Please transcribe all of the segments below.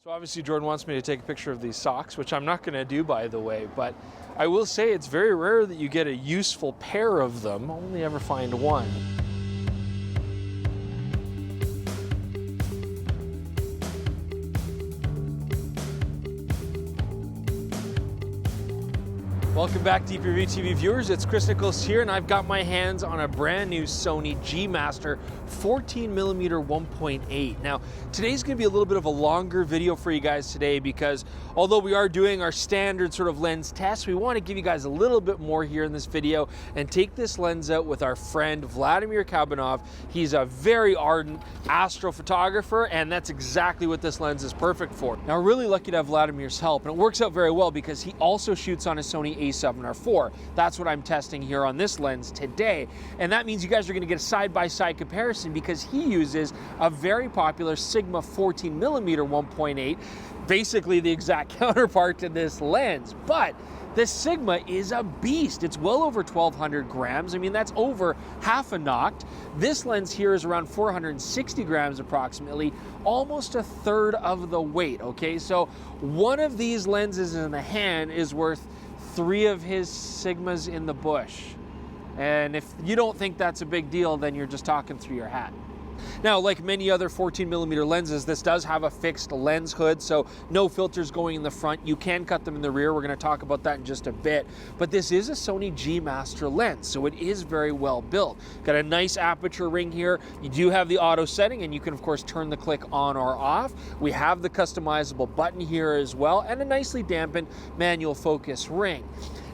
So obviously Jordan wants me to take a picture of these socks, which I'm not going to do, by the way, but I will say it's very rare that you get a useful pair of them. Only ever find one. Welcome back, DPReview TV viewers. It's Chris Nicholas here, and I've got my hands on a brand new Sony G Master 14mm 1.8. Now, today's going to be a little bit of a longer video for you guys today because although we are doing our standard sort of lens test, we want to give you guys a little bit more here in this video and take this lens out with our friend Vladimir Kabanov. He's a very ardent astrophotographer, and that's exactly what this lens is perfect for. Now, we're really lucky to have Vladimir's help, and it works out very well because he also shoots on a Sony A7R IV. That's what I'm testing here on this lens today, and that means you guys are going to get a side-by-side comparison because he uses a very popular Sigma 14mm 1.8, basically the exact counterpart to this lens. But this Sigma is a beast. It's well over 1,200 grams. I mean, that's over half a noct. This lens here is around 460 grams approximately, almost a third of the weight, okay? So one of these lenses in the hand is worth 3 of his Sigmas in the bush. And if you don't think that's a big deal, then you're just talking through your hat. Now, like many other 14mm lenses, this does have a fixed lens hood, so no filters going in the front. You can cut them in the rear. We're going to talk about that in just a bit. But this is a Sony G Master lens, so it is very well built. Got a nice aperture ring here. You do have the auto setting, and you can, of course, turn the click on or off. We have the customizable button here as well, and a nicely dampened manual focus ring.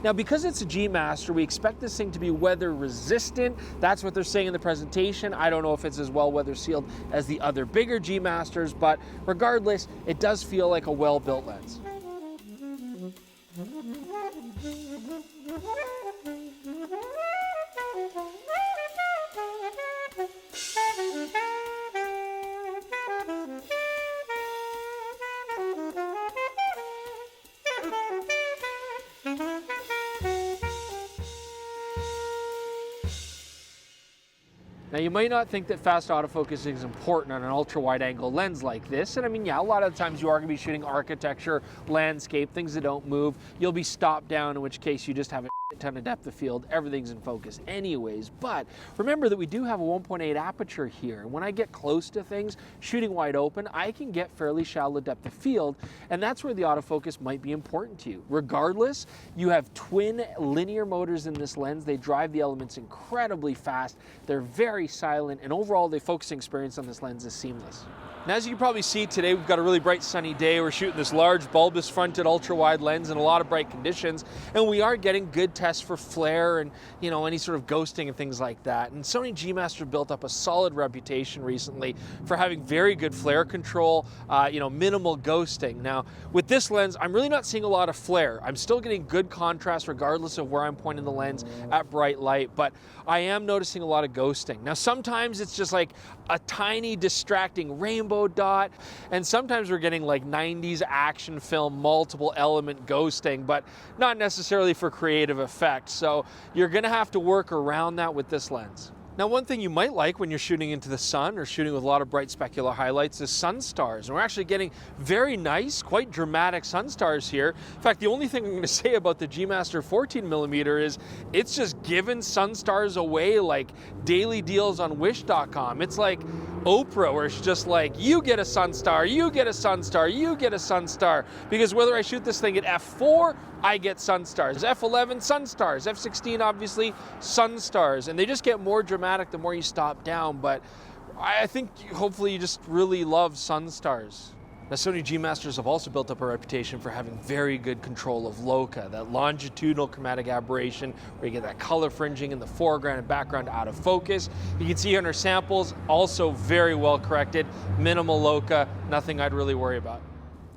Now, because it's a G Master, we expect this thing to be weather resistant. That's what they're saying in the presentation. I don't know if it's as well weather sealed as the other bigger G Masters, but regardless, it does feel like a well-built lens. Now, you might not think that fast autofocusing is important on an ultra-wide angle lens like this. And I mean, yeah, a lot of the times you are going to be shooting architecture, landscape, things that don't move. You'll be stopped down, in which case you just have a ton of depth of field. Everything's in focus anyways. But remember that we do have a 1.8 aperture here. And when I get close to things, shooting wide open, I can get fairly shallow depth of field. And that's where the autofocus might be important to you. Regardless, you have twin linear motors in this lens. They drive the elements incredibly fast. They're very silent, and overall the focusing experience on this lens is seamless. Now, as you can probably see today, we've got a really bright sunny day. We're shooting this large bulbous fronted ultra wide lens in a lot of bright conditions, and we are getting good tests for flare and, you know, any sort of ghosting and things like that. And Sony G Master built up a solid reputation recently for having very good flare control, you know, minimal ghosting. Now, with this lens, I'm really not seeing a lot of flare. I'm still getting good contrast regardless of where I'm pointing the lens at bright light, but I am noticing a lot of ghosting. Now, sometimes it's just like a tiny distracting rainbow dot, and sometimes we're getting like 90s action film multiple element ghosting, but not necessarily for creative effect. So you're gonna have to work around that with this lens. Now, one thing you might like when you're shooting into the sun or shooting with a lot of bright specular highlights is sunstars. And we're actually getting very nice, quite dramatic sunstars here. In fact, the only thing I'm going to say about the G Master 14mm is it's just giving sunstars away like daily deals on wish.com. It's like Oprah, where it's just like, you get a sunstar, you get a sunstar, you get a sunstar. Because whether I shoot this thing at f4, I get sunstars. F11, sunstars. F16, obviously, sunstars. And they just get more dramatic the more you stop down. But I think hopefully you just really love sunstars. Now, Sony G Masters have also built up a reputation for having very good control of bokeh, that longitudinal chromatic aberration where you get that color fringing in the foreground and background out of focus. You can see here in our samples, also very well corrected, minimal bokeh, nothing I'd really worry about.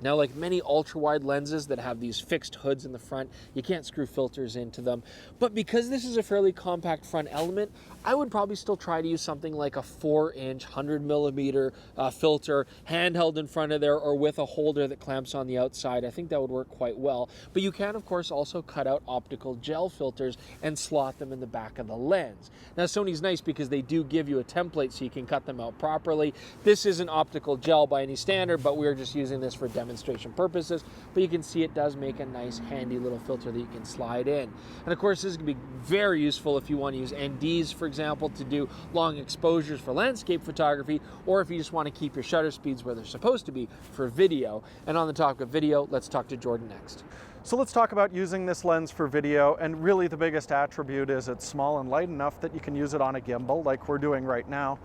Now, like many ultra-wide lenses that have these fixed hoods in the front, you can't screw filters into them. But because this is a fairly compact front element, I would probably still try to use something like a 4-inch 100mm filter handheld in front of there, or with a holder that clamps on the outside. I think that would work quite well. But you can, of course, also cut out optical gel filters and slot them in the back of the lens. Now, Sony's nice because they do give you a template so you can cut them out properly. This isn't optical gel by any standard, but we're just using this for demonstration demonstration purposes, but you can see it does make a nice handy little filter that you can slide in. And of course, this is going to be very useful if you want to use NDs, for example, to do long exposures for landscape photography, or if you just want to keep your shutter speeds where they're supposed to be for video. And on the topic of video, let's talk to Jordan next. So let's talk about using this lens for video, and really the biggest attribute is it's small and light enough that you can use it on a gimbal like we're doing right now.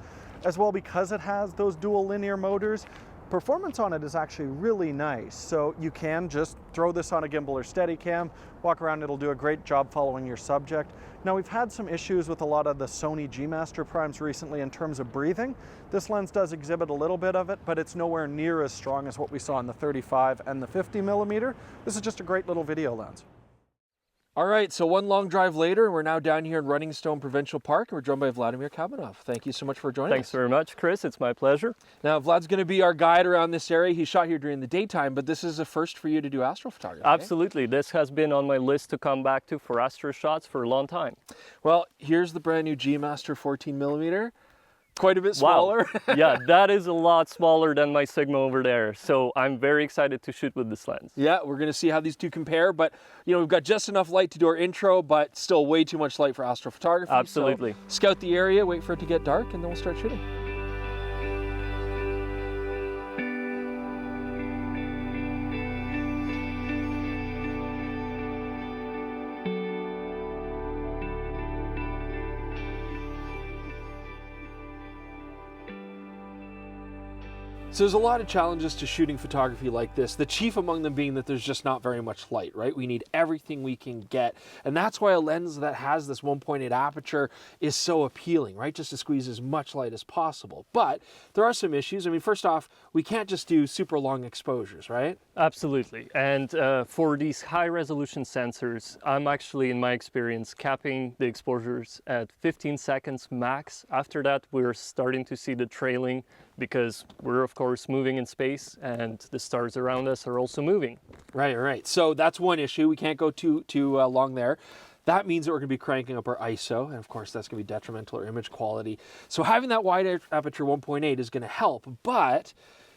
As well, because it has those dual linear motors, performance on it is actually really nice. So you can just throw this on a gimbal or Steadicam, walk around, it'll do a great job following your subject. Now, we've had some issues with a lot of the Sony G Master primes recently in terms of breathing. This lens does exhibit a little bit of it, but it's nowhere near as strong as what we saw in the 35 and the 50mm. This is just a great little video lens. All right, so one long drive later, we're now down here in Running Stone Provincial Park, and we're joined by Vladimir Kabanov. Thank you so much for joining us. Thanks very much, Chris. It's my pleasure. Now, Vlad's going to be our guide around this area. He shot here during the daytime, but this is a first for you to do astrophotography. Absolutely. This has been on my list to come back to for astro shots for a long time. Well, here's the brand new G Master 14mm. Quite a bit smaller. Wow. Yeah, that is a lot smaller than my Sigma over there. So I'm very excited to shoot with this lens. Yeah, we're going to see how these two compare, but you know, we've got just enough light to do our intro, but still way too much light for astrophotography. Absolutely. So scout the area, wait for it to get dark, and then we'll start shooting. So there's a lot of challenges to shooting photography like this, the chief among them being that there's just not very much light, right? We need everything we can get, and that's why a lens that has this 1.8 aperture is so appealing, right? Just to squeeze as much light as possible. But there are some issues. I mean, first off, we can't just do super long exposures, right? Absolutely. And for these high resolution sensors, I'm actually, in my experience, capping the exposures at 15 seconds max. After that, we're starting to see the trailing because we're, of course, moving in space and the stars around us are also moving. Right. So that's one issue. We can't go too long there. That means that we're going to be cranking up our ISO, and of course that's going to be detrimental to our image quality. So having that wide aperture 1.8 is going to help, but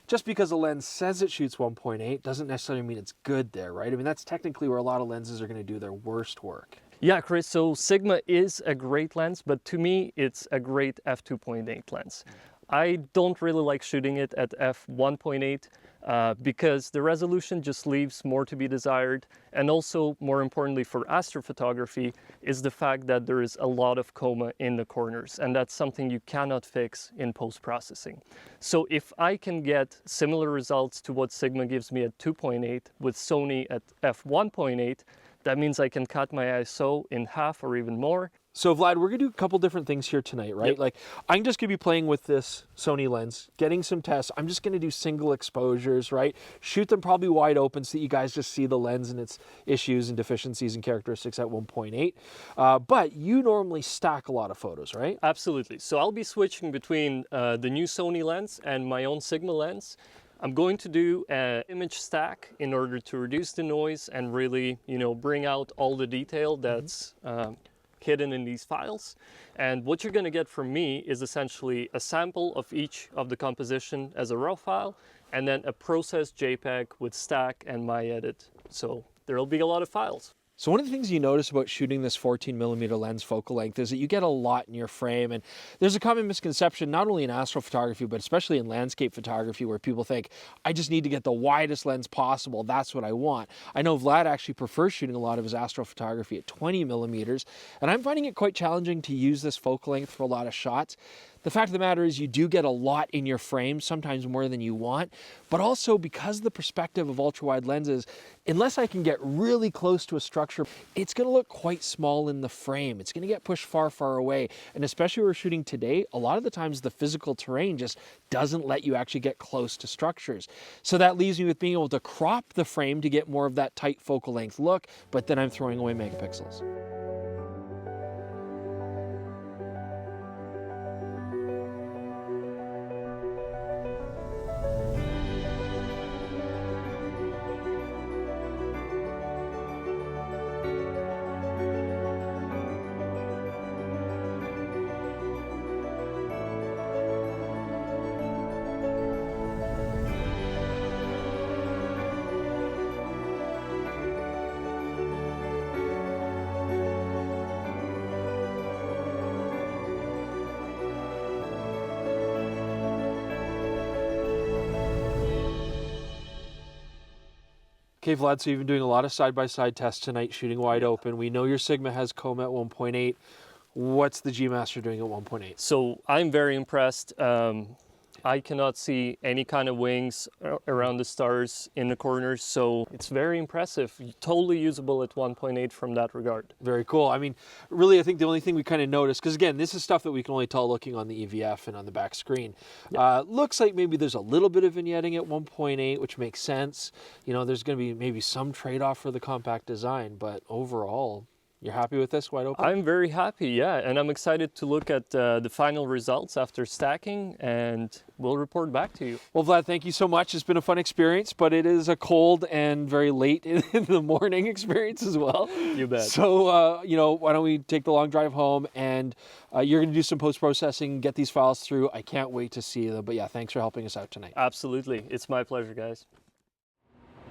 just because a lens says it shoots 1.8 doesn't necessarily mean it's good there, right? I mean, that's technically where a lot of lenses are going to do their worst work. Yeah, Chris, so Sigma is a great lens, but to me, it's a great f2.8 lens. I don't really like shooting it at f1.8 because the resolution just leaves more to be desired. And also, more importantly for astrophotography, is the fact that there is a lot of coma in the corners, and that's something you cannot fix in post-processing. So if I can get similar results to what Sigma gives me at 2.8 with Sony at f1.8, that means I can cut my ISO in half or even more. So Vlad, we're gonna do a couple different things here tonight, right? Yep. Like, I'm just gonna be playing with this Sony lens, getting some tests. I'm just gonna do single exposures, right? Shoot them probably wide open so that you guys just see the lens and its issues and deficiencies and characteristics at 1.8. But you normally stack a lot of photos, right? Absolutely. So I'll be switching between the new Sony lens and my own Sigma lens. I'm going to do an image stack in order to reduce the noise and really, bring out all the detail that's hidden in these files. And what you're going to get from me is essentially a sample of each of the composition as a raw file, and then a processed JPEG with stack and my edit. So there'll be a lot of files. So one of the things you notice about shooting this 14mm lens focal length is that you get a lot in your frame, and there's a common misconception not only in astrophotography but especially in landscape photography where people think, I just need to get the widest lens possible, that's what I want. I know Vlad actually prefers shooting a lot of his astrophotography at 20mm, and I'm finding it quite challenging to use this focal length for a lot of shots. The fact of the matter is you do get a lot in your frame, sometimes more than you want, but also because of the perspective of ultra-wide lenses, unless I can get really close to a structure, it's going to look quite small in the frame. It's going to get pushed far, far away. And especially when we're shooting today, a lot of the times the physical terrain just doesn't let you actually get close to structures. So that leaves me with being able to crop the frame to get more of that tight focal length look, but then I'm throwing away megapixels. Okay, Vlad, so you've been doing a lot of side-by-side tests tonight, shooting wide open. We know your Sigma has coma at 1.8. What's the G Master doing at 1.8? So I'm very impressed. I cannot see any kind of wings around the stars in the corners, so it's very impressive. Totally usable at 1.8 from that regard. Very cool. I mean, really, I think the only thing we kind of noticed, because again, this is stuff that we can only tell looking on the EVF and on the back screen. Looks like maybe there's a little bit of vignetting at 1.8, which makes sense. You know, there's going to be maybe some trade-off for the compact design, but overall, you're happy with this wide open? I'm very happy, yeah, and I'm excited to look at the final results after stacking, and we'll report back to you. Well, Vlad, thank you so much. It's been a fun experience, but it is a cold and very late in the morning experience as well. You bet. So, you know, why don't we take the long drive home, and you're going to do some post-processing, get these files through. I can't wait to see them, but yeah, thanks for helping us out tonight. Absolutely. It's my pleasure, guys.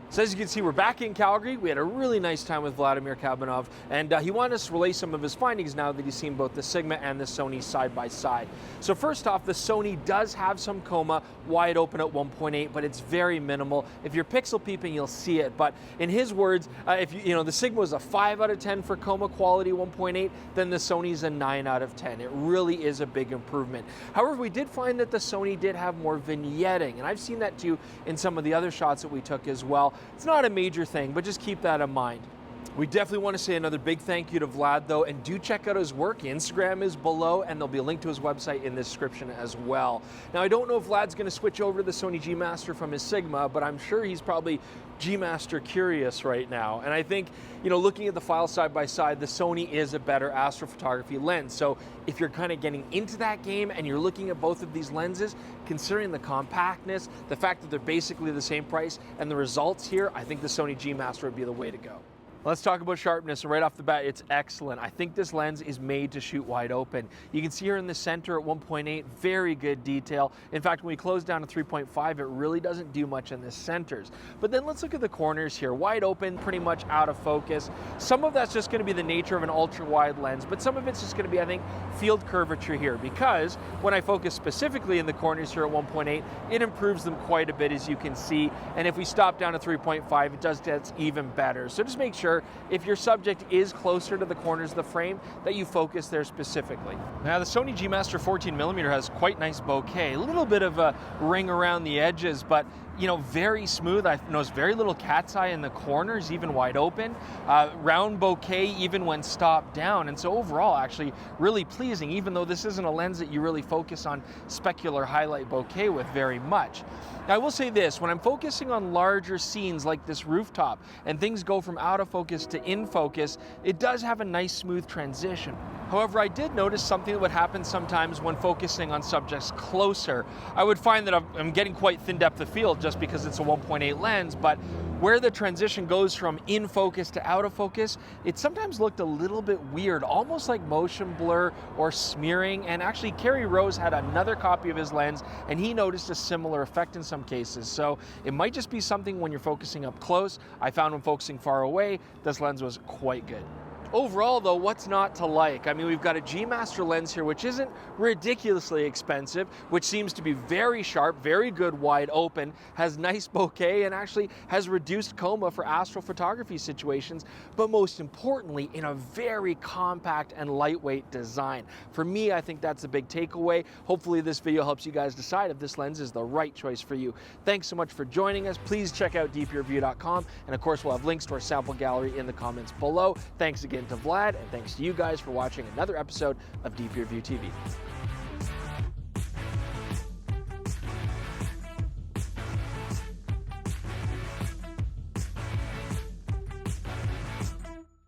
So as you can see, we're back in Calgary. We had a really nice time with Vladimir Kabanov, and he wanted us to relay some of his findings now that he's seen both the Sigma and the Sony side by side. So first off, the Sony does have some coma wide open at 1.8, but it's very minimal. If you're pixel peeping, you'll see it. But in his words, if you know the Sigma was a 5 out of 10 for coma quality 1.8, then the Sony's a 9 out of 10. It really is a big improvement. However, we did find that the Sony did have more vignetting, and I've seen that too in some of the other shots that we took as well. It's not a major thing, but just keep that in mind. We definitely want to say another big thank you to Vlad, though, and do check out his work. Instagram is below, and there'll be a link to his website in the description as well. Now, I don't know if Vlad's going to switch over to the Sony G Master from his Sigma, but I'm sure he's probably G Master curious right now. And I think, you know, looking at the files side by side, the Sony is a better astrophotography lens. So if you're kind of getting into that game and you're looking at both of these lenses, considering the compactness, the fact that they're basically the same price, and the results here, I think the Sony G Master would be the way to go. Let's talk about sharpness, and right off the bat, it's excellent. I think this lens is made to shoot wide open. You can see here in the center at 1.8, very good detail. In fact, when we close down to 3.5, it really doesn't do much in the centers. But then let's look at the corners here. Wide open, pretty much out of focus. Some of that's just gonna be the nature of an ultra-wide lens, but some of it's just gonna be, I think, field curvature here, because when I focus specifically in the corners here at 1.8, it improves them quite a bit, as you can see. And if we stop down to 3.5, it does get even better. So just make sure if your subject is closer to the corners of the frame that you focus there specifically. Now the Sony G Master 14mm has quite nice bokeh, a little bit of a ring around the edges, but you know, very smooth. I noticed very little cat's eye in the corners, even wide open. Round bokeh even when stopped down, and so overall actually really pleasing, even though this isn't a lens that you really focus on specular highlight bokeh with very much. Now I will say this, when I'm focusing on larger scenes like this rooftop and things go from out of focus to in focus, it does have a nice smooth transition. However, I did notice something that would happen sometimes when focusing on subjects closer. I would find that I'm getting quite thin depth of field just because it's a 1.8 lens, but where the transition goes from in focus to out of focus, it sometimes looked a little bit weird, almost like motion blur or smearing. And actually, Kerry Rose had another copy of his lens, and he noticed a similar effect in some cases. So it might just be something when you're focusing up close. I found when focusing far away, this lens was quite good. Overall though, what's not to like? I mean, we've got a G Master lens here, which isn't ridiculously expensive, which seems to be very sharp, very good wide open, has nice bokeh, and actually has reduced coma for astrophotography situations, but most importantly, in a very compact and lightweight design. For me, I think that's a big takeaway. Hopefully this video helps you guys decide if this lens is the right choice for you. Thanks so much for joining us. Please check out dpreview.com, and of course we'll have links to our sample gallery in the comments below. Thanks again to Vlad, and thanks to you guys for watching another episode of Deep Your View TV.